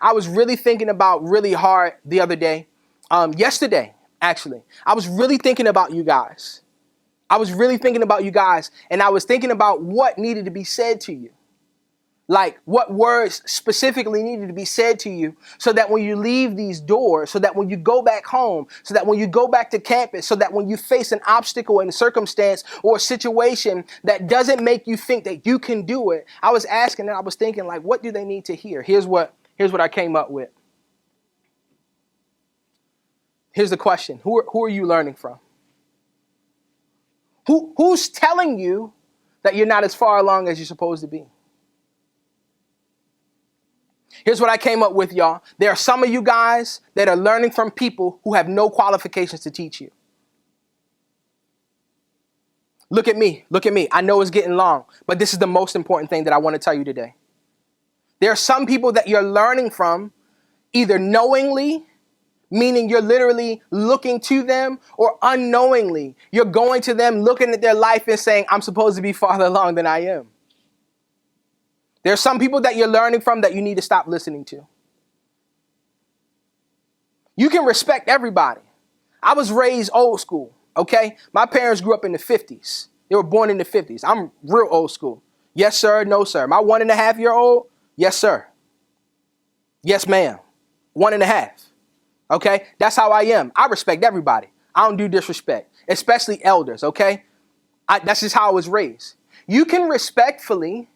I was really thinking about really hard the other day. Yesterday, actually. I was really thinking about you guys. I was really thinking about you guys, and I was thinking about what needed to be said to you. Like what words specifically needed to be said to you so that when you leave these doors, so that when you go back home, so that when you go back to campus, so that when you face an obstacle and a circumstance or a situation that doesn't make you think that you can do it. I was asking and I was thinking, like, what do they need to hear? Here's what I came up with. Here's the question. Who are you learning from? Who's telling you that you're not as far along as you're supposed to be? Here's what I came up with, y'all. There are some of you guys that are learning from people who have no qualifications to teach you. Look at me. Look at me. I know it's getting long, but this is the most important thing that I want to tell you today. There are some people that you're learning from either knowingly, meaning you're literally looking to them, or unknowingly, you're going to them, looking at their life and saying, I'm supposed to be farther along than I am. There are some people that you're learning from that you need to stop listening to. You can respect everybody. I was raised old school, okay? My parents grew up in the 50s. They were born in the 50s. I'm real old school. Yes, sir. No, sir. My 1.5-year-old, yes, sir. Yes, ma'am. 1.5. Okay? That's how I am. I respect everybody. I don't do disrespect, especially elders, okay? That's just how I was raised. You can respectfully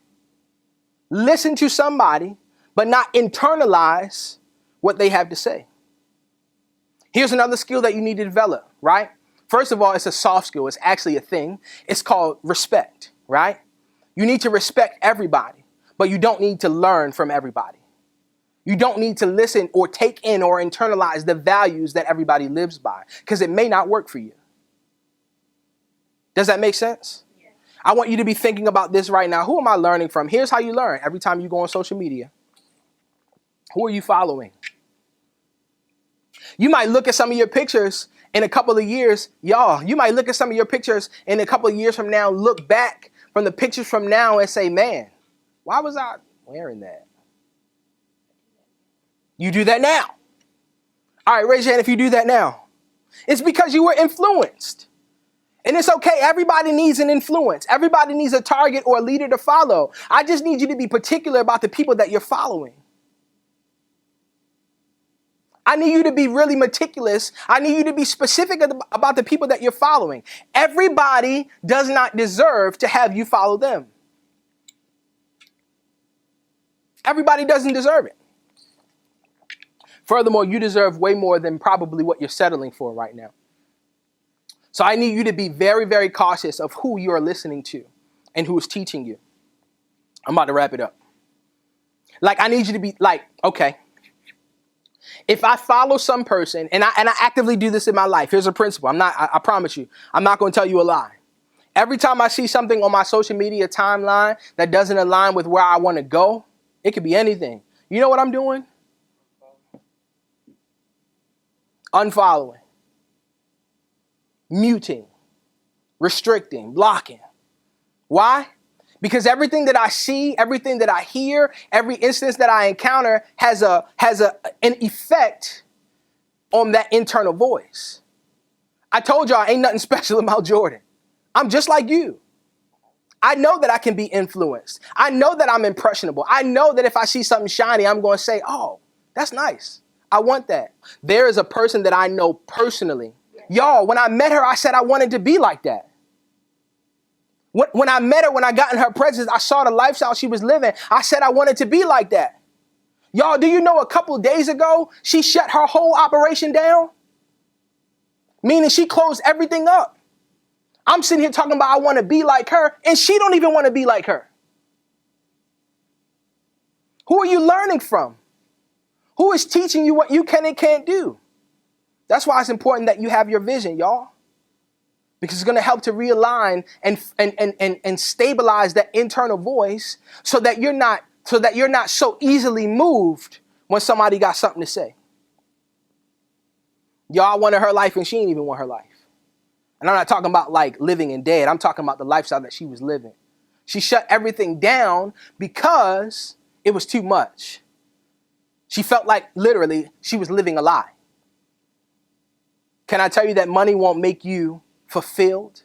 listen to somebody, but not internalize what they have to say. Here's another skill that you need to develop, right? First of all, it's a soft skill. It's actually a thing. It's called respect, right? You need to respect everybody, but you don't need to learn from everybody. You don't need to listen or take in or internalize the values that everybody lives by, because it may not work for you. Does that make sense? I want you to be thinking about this right now. Who am I learning from? Here's how you learn. Every time you go on social media, who are you following? You might look at some of your pictures in a couple of years. Y'all, you might look at some of your pictures in a couple of years from now, look back from the pictures from now and say, man, why was I wearing that? You do that now. All right, raise your hand if you do that now. It's because you were influenced. And it's okay. Everybody needs an influence. Everybody needs a target or a leader to follow. I just need you to be particular about the people that you're following. I need you to be really meticulous. I need you to be specific about the people that you're following. Everybody does not deserve to have you follow them. Everybody doesn't deserve it. Furthermore, you deserve way more than probably what you're settling for right now. So I need you to be very, very cautious of who you are listening to and who is teaching you. I'm about to wrap it up. Like, I need you to be like, okay, if I follow some person, and I actively do this in my life, here's a principle. I promise you, I'm not going to tell you a lie. Every time I see something on my social media timeline that doesn't align with where I want to go, it could be anything. You know what I'm doing? Unfollowing. Muting, restricting, blocking. Why? Because everything that I see, everything that I hear, every instance that I encounter has an effect on that internal voice. I told y'all ain't nothing special about Jordan. I'm just like you. I know that I can be influenced. I know that I'm impressionable. I know that if I see something shiny, I'm going to say, oh, that's nice. I want that. There is a person that I know personally. Y'all, when I met her, I said I wanted to be like that. When I met her, when I got in her presence, I saw the lifestyle she was living. I said I wanted to be like that. Y'all, do you know a couple of days ago, she shut her whole operation down? Meaning she closed everything up. I'm sitting here talking about I want to be like her, and she don't even want to be like her. Who are you learning from? Who is teaching you what you can and can't do? That's why it's important that you have your vision, y'all. Because it's going to help to realign and stabilize that internal voice so that you're not so easily moved when somebody got something to say. Y'all wanted her life and she didn't even want her life. And I'm not talking about like living and dead. I'm talking about the lifestyle that she was living. She shut everything down because it was too much. She felt like literally she was living a lie. Can I tell you that money won't make you fulfilled?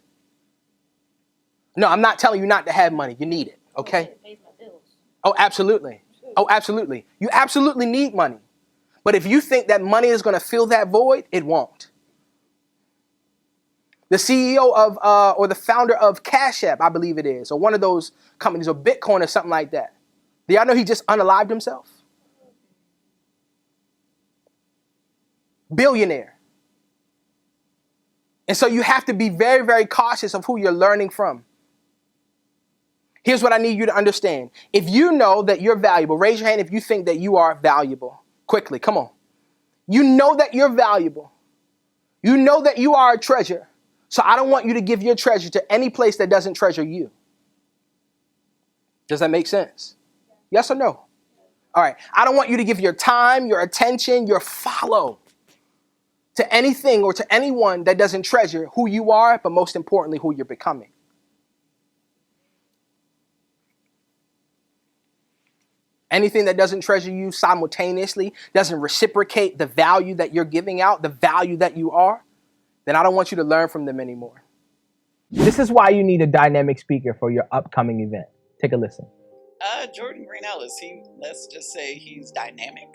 No, I'm not telling you not to have money. You need it, okay? It pays my bills. Oh, absolutely. Oh, absolutely. You absolutely need money. But if you think that money is going to fill that void, it won't. The CEO of, or the founder of Cash App, I believe it is, or one of those companies, or Bitcoin or something like that. Do y'all know he just unalived himself? Billionaire. And so you have to be very, very cautious of who you're learning from. Here's what I need you to understand. If you know that you're valuable, raise your hand if you think that you are valuable. Quickly, come on. You know that you're valuable. You know that you are a treasure. So I don't want you to give your treasure to any place that doesn't treasure you. Does that make sense? Yes or no? All right. I don't want you to give your time, your attention, your follow to anything or to anyone that doesn't treasure who you are, but most importantly, who you're becoming. Anything that doesn't treasure you simultaneously, doesn't reciprocate the value that you're giving out, the value that you are, then I don't want you to learn from them anymore. This is why you need a dynamic speaker for your upcoming event. Take a listen. Jordan Green Ellis, let's just say he's dynamic,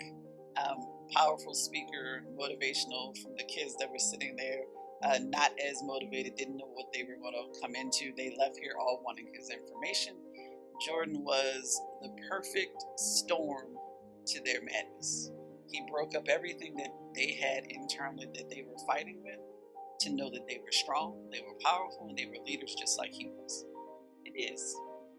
powerful speaker, motivational. From the kids that were sitting there, not as motivated, didn't know what they were going to come into. They left here all wanting his information. Jordan was the perfect storm to their madness. He broke up everything that they had internally that they were fighting with to know that they were strong, they were powerful, and they were leaders just like he was. It is.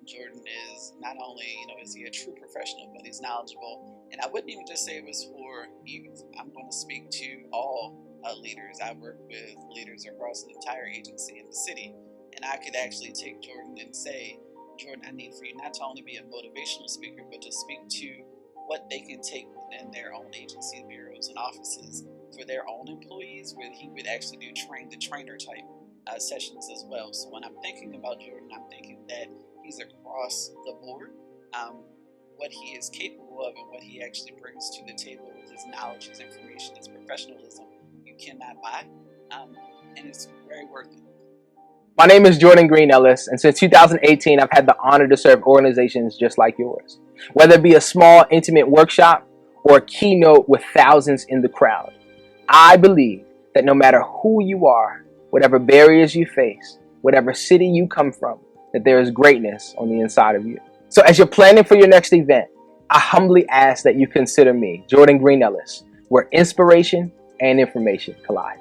Jordan is not only, is he a true professional, but he's knowledgeable. And I wouldn't even just say it was for youth. I'm going to speak to all leaders. I work with leaders across the entire agency in the city. And I could actually take Jordan and say, Jordan, I need for you not to only be a motivational speaker, but to speak to what they can take within their own agency, bureaus, and offices for their own employees, where he would actually do train-the-trainer type sessions as well. So when I'm thinking about Jordan, I'm thinking that he's across the board. What he is capable of and what he actually brings to the table with his knowledge, his information, his professionalism, you cannot buy, and it's very worth it. My name is Jordan Green Ellis, and since 2018, I've had the honor to serve organizations just like yours. Whether it be a small, intimate workshop or a keynote with thousands in the crowd, I believe that no matter who you are, whatever barriers you face, whatever city you come from, that there is greatness on the inside of you. So as you're planning for your next event, I humbly ask that you consider me, Jordan Green Ellis, where inspiration and information collide.